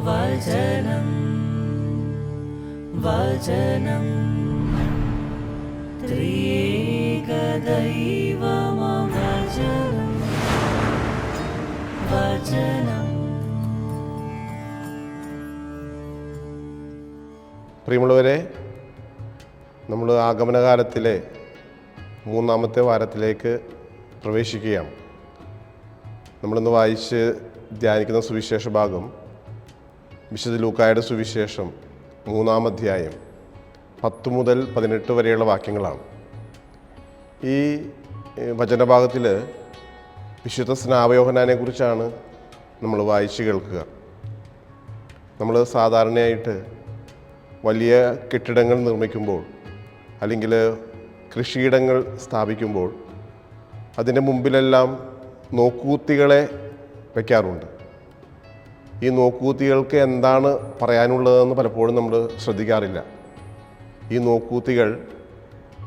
വചനം വചനം ത്രിയേക ദൈവമം വചനം വചനം. പ്രിയമുള്ളവരെ, നമ്മൾ ആഗമനകാലത്തിലെ മൂന്നാമത്തെ വാരത്തിലേക്ക് പ്രവേശിക്കുകയാണ്. നമ്മളിന്ന് വായിച്ച് ധ്യാനിക്കുന്ന സുവിശേഷ ഭാഗം വിശുദ്ധ ലൂക്കായുടെ സുവിശേഷം 3-ാം അധ്യായം 10 മുതൽ 18 വരെയുള്ള വാക്യങ്ങളാണ്. ഈ വചനഭാഗത്തിൽ വിശുദ്ധ സ്നാപയോഹന്നാനെ കുറിച്ചാണ് നമ്മൾ വായിച്ച് കേൾക്കുക. നമ്മൾ സാധാരണയായിട്ട് വലിയ കെട്ടിടങ്ങൾ നിർമ്മിക്കുമ്പോൾ അല്ലെങ്കിൽ കൃഷിയിടങ്ങൾ സ്ഥാപിക്കുമ്പോൾ അതിൻ്റെ മുമ്പിലെല്ലാം നോക്കൂത്തികളെ വയ്ക്കാറുണ്ട്. ഈ നോക്കൂത്തികൾക്ക് എന്താണ് പറയാനുള്ളതെന്ന് പലപ്പോഴും നമ്മൾ ശ്രദ്ധിക്കാറില്ല. ഈ നോക്കൂത്തികൾ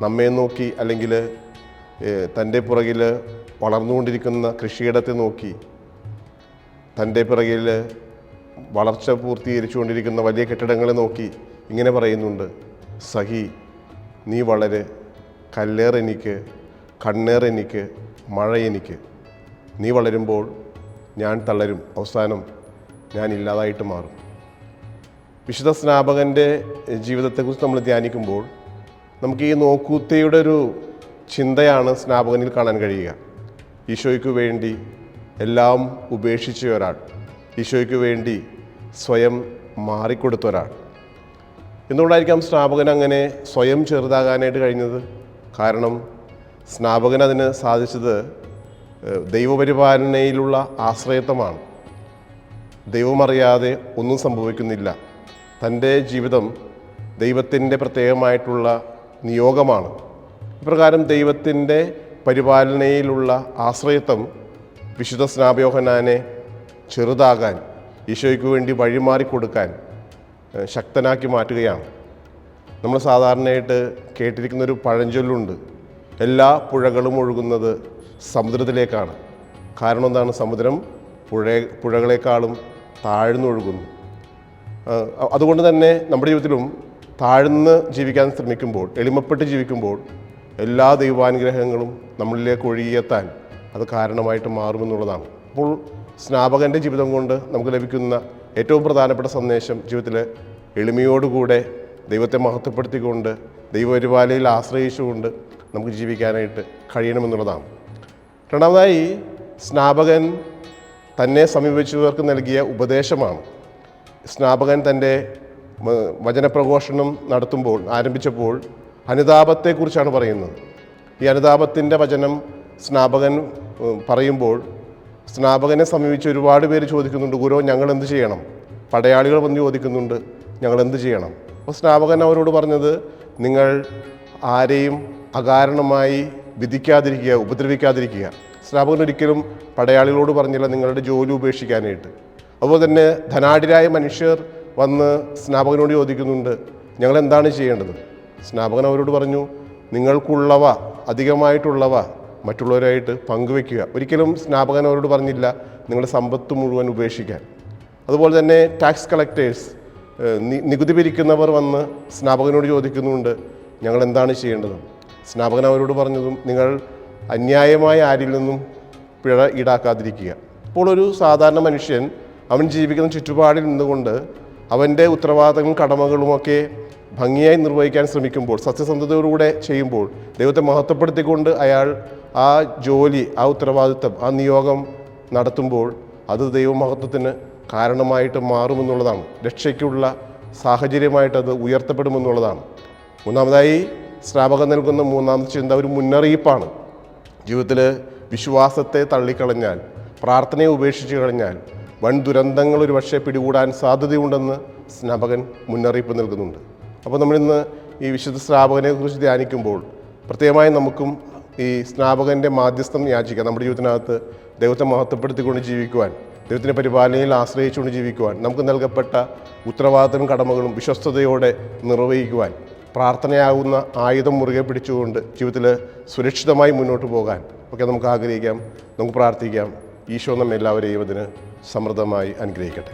നമ്മെ നോക്കി അല്ലെങ്കിൽ തൻ്റെ പുറകിൽ വളർന്നുകൊണ്ടിരിക്കുന്ന കൃഷിയിടത്തെ നോക്കി, തൻ്റെ പിറകിൽ വളർച്ച പൂർത്തീകരിച്ചുകൊണ്ടിരിക്കുന്ന വലിയ കെട്ടിടങ്ങളെ നോക്കി ഇങ്ങനെ പറയുന്നുണ്ട്: സഹി, നീ വളരെ, കല്ലേർ എനിക്ക്, കണ്ണേർ എനിക്ക്, മഴ എനിക്ക്. നീ വളരുമ്പോൾ ഞാൻ തളരും, അവസാനം ഞാൻ ഇല്ലാതായിട്ട് മാറും. വിശുദ്ധ സ്നാപകൻ്റെ ജീവിതത്തെക്കുറിച്ച് നമ്മൾ ധ്യാനിക്കുമ്പോൾ നമുക്ക് ഈ നോക്കൂത്തിയുടെ ഒരു ചിന്തയാണ് സ്നാപകനിൽ കാണാൻ കഴിയുക. ഈശോയ്ക്ക് വേണ്ടി എല്ലാം ഉപേക്ഷിച്ച ഒരാൾ, ഈശോയ്ക്ക് വേണ്ടി സ്വയം മാറിക്കൊടുത്ത ഒരാൾ. എന്തുകൊണ്ടായിരിക്കാം സ്നാപകൻ അങ്ങനെ സ്വയം ചെറുതാകാനായിട്ട് കഴിഞ്ഞത്? കാരണം സ്നാപകൻ അതിന് സാധിച്ചത് ദൈവപരിപാലനയിലുള്ള ആശ്രയത്വമാണ്. ദൈവമറിയാതെ ഒന്നും സംഭവിക്കുന്നില്ല. തൻ്റെ ജീവിതം ദൈവത്തിൻ്റെ പ്രത്യേകമായിട്ടുള്ള നിയോഗമാണ്. ഇപ്രകാരം ദൈവത്തിൻ്റെ പരിപാലനയിലുള്ള ആശ്രയത്വം വിശുദ്ധ സ്നാപയോഹന്നാനെ ചെറുതാകാൻ, ഈശോയ്ക്ക് വേണ്ടി വഴിമാറിക്കൊടുക്കാൻ ശക്തനാക്കി മാറ്റുകയാണ്. നമ്മൾ സാധാരണയായിട്ട് കേട്ടിരിക്കുന്നൊരു പഴഞ്ചൊല്ലുണ്ട്: എല്ലാ പുഴകളും ഒഴുകുന്നത് സമുദ്രത്തിലേക്കാണ്. കാരണം എന്താണ്? സമുദ്രം പുഴകളെക്കാളും താഴ്ന്നൊഴുകുന്നു. അതുകൊണ്ട് തന്നെ നമ്മുടെ ജീവിതത്തിലും താഴ്ന്ന് ജീവിക്കാൻ ശ്രമിക്കുമ്പോൾ, എളിമപ്പെട്ട് ജീവിക്കുമ്പോൾ എല്ലാ ദൈവാനുഗ്രഹങ്ങളും നമ്മളിലേക്ക് ഒഴുകിയെത്താൻ അത് കാരണമായിട്ട് മാറുമെന്നുള്ളതാണ്. അപ്പോൾ സ്നാപകൻ്റെ ജീവിതം കൊണ്ട് നമുക്ക് ലഭിക്കുന്ന ഏറ്റവും പ്രധാനപ്പെട്ട സന്ദേശം ജീവിതത്തിൽ എളിമയോടുകൂടെ ദൈവത്തെ മഹത്വപ്പെടുത്തിക്കൊണ്ട് ദൈവപരിപാലനയിൽ ആശ്രയിച്ചുകൊണ്ട് നമുക്ക് ജീവിക്കാനായിട്ട് കഴിയണമെന്നുള്ളതാണ്. രണ്ടാമതായി, സ്നാപകൻ തന്നെ സമീപിച്ചവർക്ക് നൽകിയ ഉപദേശമാണ്. സ്നാപകൻ തൻ്റെ വചനപ്രഘോഷണം ആരംഭിച്ചപ്പോൾ അനുതാപത്തെക്കുറിച്ചാണ് പറയുന്നത്. ഈ അനുതാപത്തിൻ്റെ വചനം സ്നാപകൻ പറയുമ്പോൾ സ്നാപകനെ സമീപിച്ച് ഒരുപാട് പേര് ചോദിക്കുന്നുണ്ട്: ഗുരു, ഞങ്ങൾ എന്ത് ചെയ്യണം? പടയാളികൾ വന്ന് ചോദിക്കുന്നുണ്ട്, ഞങ്ങൾ എന്ത് ചെയ്യണം? അപ്പോൾ സ്നാപകൻ അവരോട് പറഞ്ഞത്: നിങ്ങൾ ആരെയും അകാരണമായി വിധിക്കാതിരിക്കുക, ഉപദ്രവിക്കാതിരിക്കുക. സ്നാപകൻ ഒരിക്കലും പടയാളികളോട് പറഞ്ഞില്ല നിങ്ങളുടെ ജോലി ഉപേക്ഷിക്കാനായിട്ട്. അതുപോലെ തന്നെ ധനാഢ്യരായ മനുഷ്യർ വന്ന് സ്നാപകനോട് ചോദിക്കുന്നുണ്ട്, ഞങ്ങൾ എന്താണ് ചെയ്യേണ്ടത്? സ്നാപകൻ അവരോട് പറഞ്ഞു: നിങ്ങൾക്കുള്ളവ, അധികമായിട്ടുള്ളവ മറ്റുള്ളവരായിട്ട് പങ്കുവെക്കുക. ഒരിക്കലും സ്നാപകൻ അവരോട് പറഞ്ഞില്ല നിങ്ങളുടെ സമ്പത്ത് മുഴുവൻ ഉപേക്ഷിക്കാൻ. അതുപോലെ തന്നെ ടാക്സ് കളക്ടേഴ്സ്, നികുതി പിരിക്കുന്നവർ വന്ന് സ്നാപകനോട് ചോദിക്കുന്നുണ്ട്, ഞങ്ങൾ എന്താണ് ചെയ്യേണ്ടത്? സ്നാപകൻ അവരോട് പറഞ്ഞതും നിങ്ങൾ അന്യായമായ ആരിൽ നിന്നും പിഴ ഈടാക്കാതിരിക്കുക. ഇപ്പോൾ ഒരു സാധാരണ മനുഷ്യൻ അവൻ ജീവിക്കുന്ന ചുറ്റുപാടിൽ നിന്നുകൊണ്ട് അവൻ്റെ ഉത്തരവാദിത്തങ്ങളും കടമകളുമൊക്കെ ഭംഗിയായി നിർവഹിക്കാൻ ശ്രമിക്കുമ്പോൾ, സത്യസന്ധതയോടുകൂടെ ചെയ്യുമ്പോൾ, ദൈവത്തെ മഹത്വപ്പെടുത്തിക്കൊണ്ട് അയാൾ ആ ജോലി, ആ ഉത്തരവാദിത്തം, ആ നിയോഗം നടത്തുമ്പോൾ അത് ദൈവമഹത്വത്തിന് കാരണമായിട്ട് മാറുമെന്നുള്ളതാണ്. രക്ഷയ്ക്കുള്ള സാഹചര്യമായിട്ടത് ഉയർത്തപ്പെടുമെന്നുള്ളതാണ്. മൂന്നാമതായി, സ്നാപകൻ നൽകുന്ന മൂന്നാമത്തെ ചിന്ത ഒരു മുന്നറിയിപ്പാണ്. ജീവിതത്തിൽ വിശ്വാസത്തെ തള്ളിക്കളഞ്ഞാൽ, പ്രാർത്ഥനയെ ഉപേക്ഷിച്ച് കളഞ്ഞാൽ വൻ ദുരന്തങ്ങൾ ഒരു പക്ഷേ പിടികൂടാൻ സാധ്യതയുണ്ടെന്ന് സ്നാപകൻ മുന്നറിയിപ്പ് നൽകുന്നുണ്ട്. അപ്പോൾ നമ്മളിന്ന് ഈ വിശുദ്ധ സ്നാപകനെ കുറിച്ച് ധ്യാനിക്കുമ്പോൾ പ്രത്യേകമായി നമുക്കും ഈ സ്നാപകൻ്റെ മാധ്യസ്ഥം യാചിക്കാം. നമ്മുടെ ജീവിതത്തിനകത്ത് ദൈവത്തെ മഹത്വപ്പെടുത്തിക്കൊണ്ട് ജീവിക്കുവാൻ, ദൈവത്തിൻ്റെ പരിപാലനയിൽ ആശ്രയിച്ചുകൊണ്ട് ജീവിക്കുവാൻ, നമുക്ക് നൽകപ്പെട്ട ഉത്തരവാദിത്തവും കടമകളും വിശ്വസ്തയോടെ നിർവഹിക്കുവാൻ, പ്രാർത്ഥനയാകുന്ന ആയുധം മുറുകെ പിടിച്ചുകൊണ്ട് ജീവിതത്തിൽ സുരക്ഷിതമായി മുന്നോട്ട് പോകാൻ ഒക്കെ നമുക്ക് ആഗ്രഹിക്കാം, നമുക്ക് പ്രാർത്ഥിക്കാം. ഈശോ നമ്മെല്ലാവരെയും അതിന് സമൃദ്ധമായി അനുഗ്രഹിക്കട്ടെ.